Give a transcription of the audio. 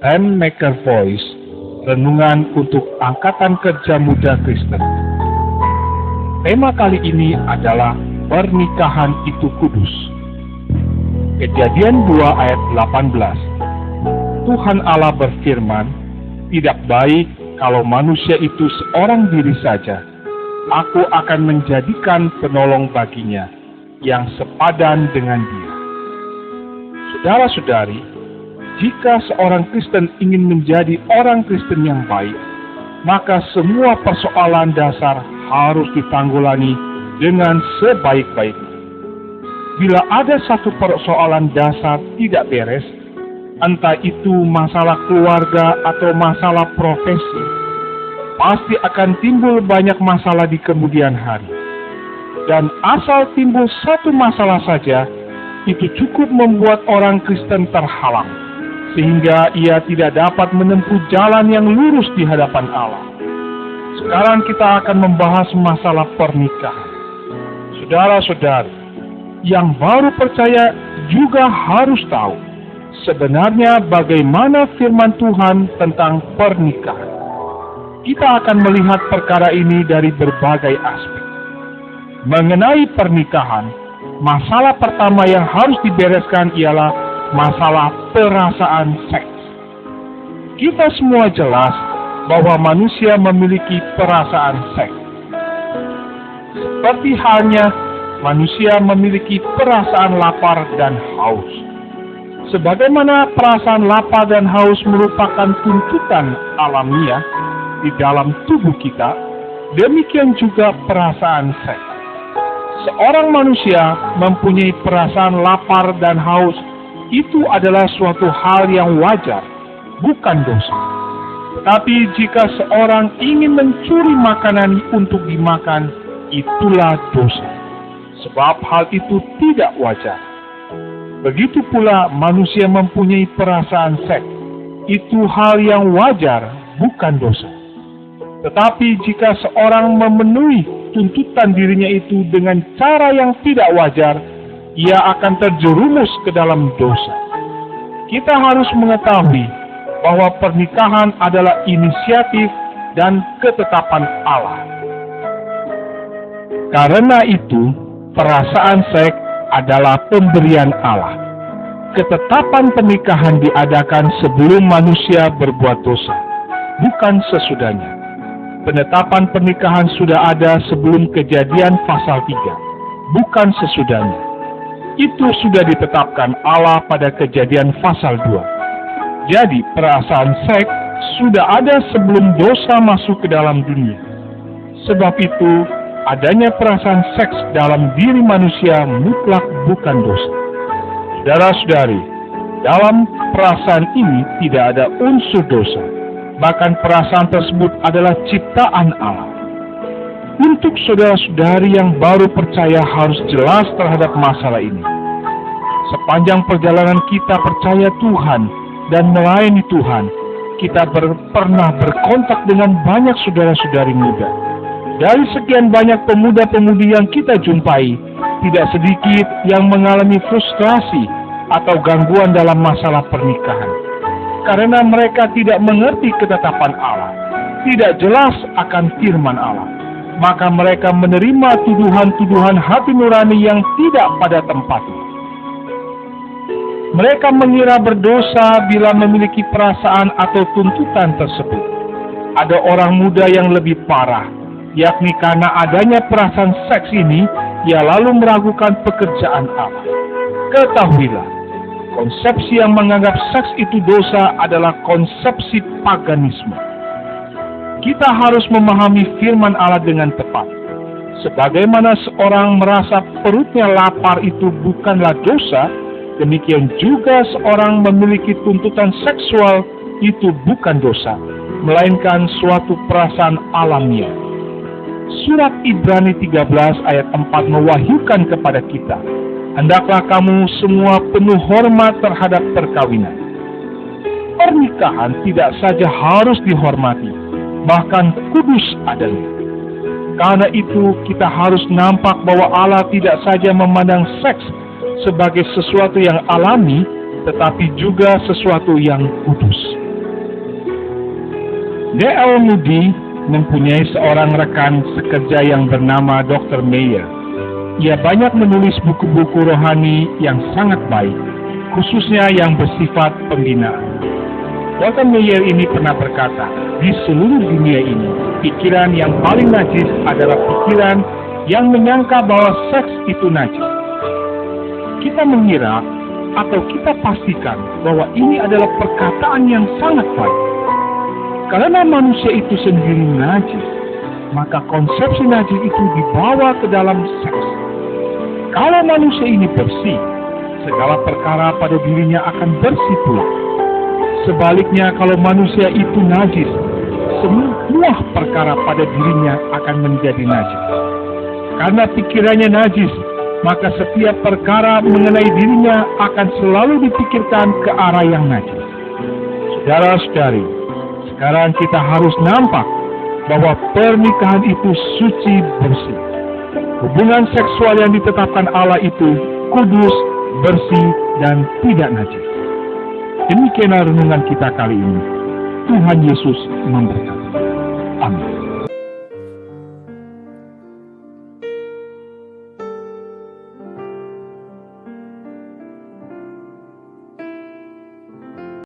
Time Maker Voice, renungan untuk Angkatan Kerja Muda Kristen. Tema kali ini adalah pernikahan itu kudus. Kejadian 2 ayat 18. Tuhan Allah berfirman, tidak baik kalau manusia itu seorang diri saja. Aku akan menjadikan penolong baginya yang sepadan dengan dia. Saudara-saudari, jika seorang Kristen ingin menjadi orang Kristen yang baik, maka semua persoalan dasar harus ditanggulangi dengan sebaik-baiknya. Bila ada satu persoalan dasar tidak beres, entah itu masalah keluarga atau masalah profesi, pasti akan timbul banyak masalah di kemudian hari. Dan asal timbul satu masalah saja, itu cukup membuat orang Kristen terhalang, sehingga ia tidak dapat menempuh jalan yang lurus di hadapan Allah. Sekarang kita akan membahas masalah pernikahan. Saudara-saudari, yang baru percaya juga harus tahu sebenarnya bagaimana firman Tuhan tentang pernikahan. Kita akan melihat perkara ini dari berbagai aspek. Mengenai pernikahan, masalah pertama yang harus dibereskan ialah masalah perasaan seks. Kita semua jelas bahwa manusia memiliki perasaan seks. Seperti halnya manusia memiliki perasaan lapar dan haus. Sebagaimana perasaan lapar dan haus merupakan tuntutan alamiah di dalam tubuh kita, demikian juga perasaan seks. Seorang manusia mempunyai perasaan lapar dan haus, itu adalah suatu hal yang wajar, bukan dosa. Tapi jika seorang ingin mencuri makanan untuk dimakan, itulah dosa. Sebab hal itu tidak wajar. Begitu pula manusia mempunyai perasaan seks, itu hal yang wajar, bukan dosa. Tetapi jika seorang memenuhi tuntutan dirinya itu dengan cara yang tidak wajar, ia akan terjerumus ke dalam dosa. Kita harus mengetahui bahwa pernikahan adalah inisiatif dan ketetapan Allah. Karena itu, perasaan seks adalah pemberian Allah. Ketetapan pernikahan diadakan sebelum manusia berbuat dosa, bukan sesudahnya. Penetapan pernikahan sudah ada sebelum Kejadian pasal 3, bukan sesudahnya. Itu sudah ditetapkan Allah pada Kejadian pasal 2. Jadi perasaan seks sudah ada sebelum dosa masuk ke dalam dunia. Sebab itu, adanya perasaan seks dalam diri manusia mutlak bukan dosa. Saudara-saudari, dalam perasaan ini tidak ada unsur dosa. Bahkan perasaan tersebut adalah ciptaan Allah. Untuk saudara-saudari yang baru percaya harus jelas terhadap masalah ini. Sepanjang perjalanan kita percaya Tuhan dan melayani Tuhan, kita pernah berkontak dengan banyak saudara-saudari muda. Dari sekian banyak pemuda-pemudi yang kita jumpai, tidak sedikit yang mengalami frustrasi atau gangguan dalam masalah pernikahan. Karena mereka tidak mengerti ketetapan Allah, tidak jelas akan firman Allah, maka mereka menerima tuduhan-tuduhan hati nurani yang tidak pada tempatnya. Mereka mengira berdosa bila memiliki perasaan atau tuntutan tersebut. Ada orang muda yang lebih parah, yakni karena adanya perasaan seks ini, ia lalu meragukan pekerjaan Allah. Ketahuilah, konsepsi yang menganggap seks itu dosa adalah konsepsi paganisme. Kita harus memahami firman Allah dengan tepat. Sebagaimana seorang merasa perutnya lapar itu bukanlah dosa, demikian juga seorang memiliki tuntutan seksual itu bukan dosa, melainkan suatu perasaan alamiah. Surat Ibrani 13 ayat 4 mewahyukan kepada kita, hendaklah kamu semua penuh hormat terhadap perkawinan. Pernikahan tidak saja harus dihormati, bahkan kudus adanya. Karena itu kita harus nampak bahwa Allah tidak saja memandang seks sebagai sesuatu yang alami, tetapi juga sesuatu yang kudus. D.L. Moody mempunyai seorang rekan sekerja yang bernama Dr. Meyer. Ia banyak menulis buku-buku rohani yang sangat baik, khususnya yang bersifat pembinaan. Dr. Meyer ini pernah berkata, di seluruh dunia ini, pikiran yang paling najis adalah pikiran yang menyangka bahwa seks itu najis. Kita mengira atau kita pastikan bahwa ini adalah perkataan yang sangat baik. Karena manusia itu sendiri najis, maka konsepsi najis itu dibawa ke dalam seks. Kalau manusia ini bersih, segala perkara pada dirinya akan bersih pula. Sebaliknya, kalau manusia itu najis, semua perkara pada dirinya akan menjadi najis. Karena pikirannya najis, maka setiap perkara mengenai dirinya akan selalu dipikirkan ke arah yang najis. Saudara-saudari, sekarang kita harus nampak bahwa pernikahan itu suci bersih. Hubungan seksual yang ditetapkan Allah itu kudus, bersih, dan tidak najis. Demikianlah renungan kita kali ini. Tuhan Yesus memberkati. Amin.